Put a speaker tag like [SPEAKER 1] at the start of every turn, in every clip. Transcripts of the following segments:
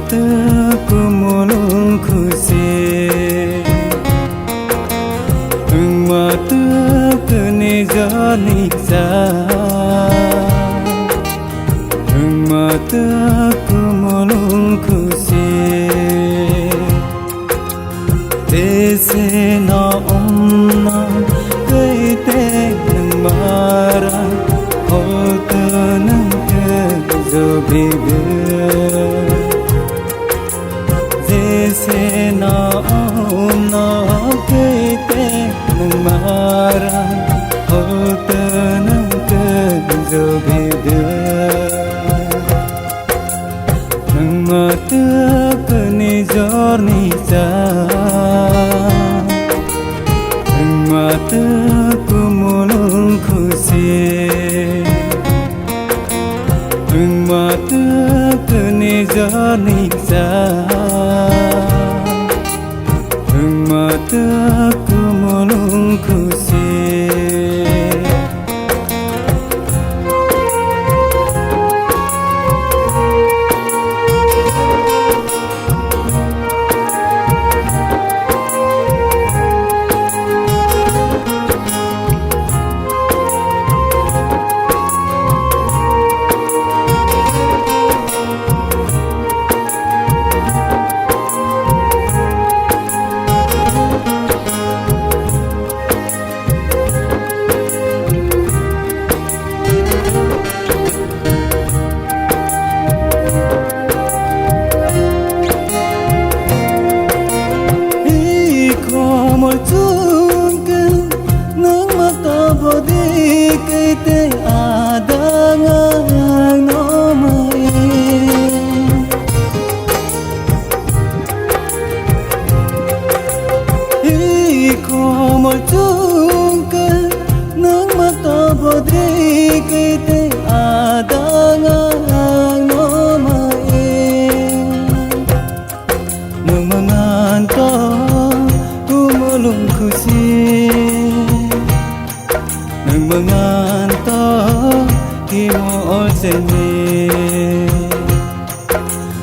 [SPEAKER 1] kumulung khusi mata kene jani sa mata kumulung khusi tese na onna kaite nang mara hotanang jo bhibe जैसे ना ना कहते न मारा होता न जो भी मत अपने जोरनी सा मत कुमुलुं खुशी मत अपने जोरनी सा मत kumulung khusi mengantar himo seni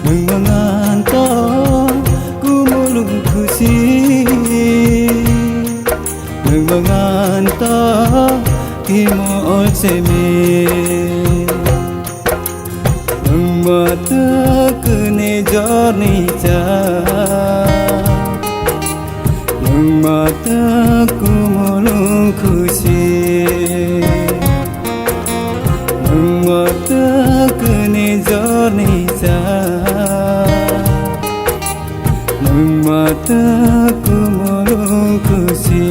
[SPEAKER 1] mengantar kumulung khusi mengantar himo seni mata kene jorni cha mata kumulung khusi mata kene jorni sa mata kumulung khusi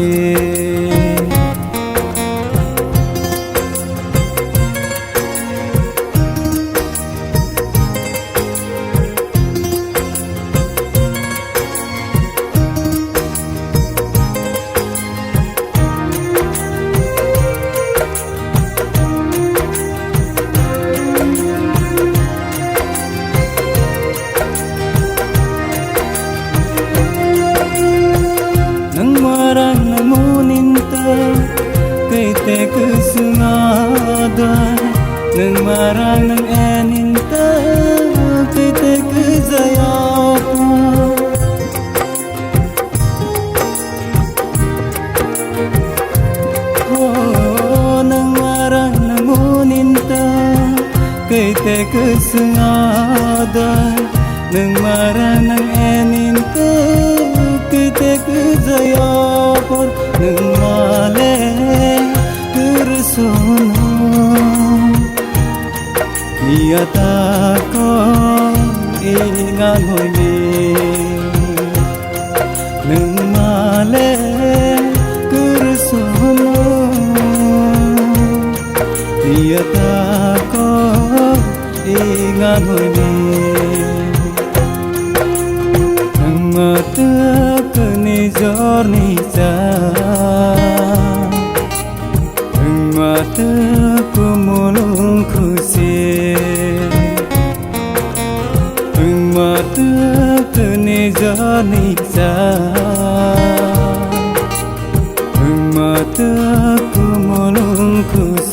[SPEAKER 1] Kesungada nang marang nang eninta kete kezayapa oh nang marang nang uninta kete kesungada nang marang nang eninta kete kezayapa nang male sono ia takon ingan honi nang male kursono ia takon ingan honi nang mata kene jorni sa mata kumulung khusi mata kene jorni sa mata kumulung khusi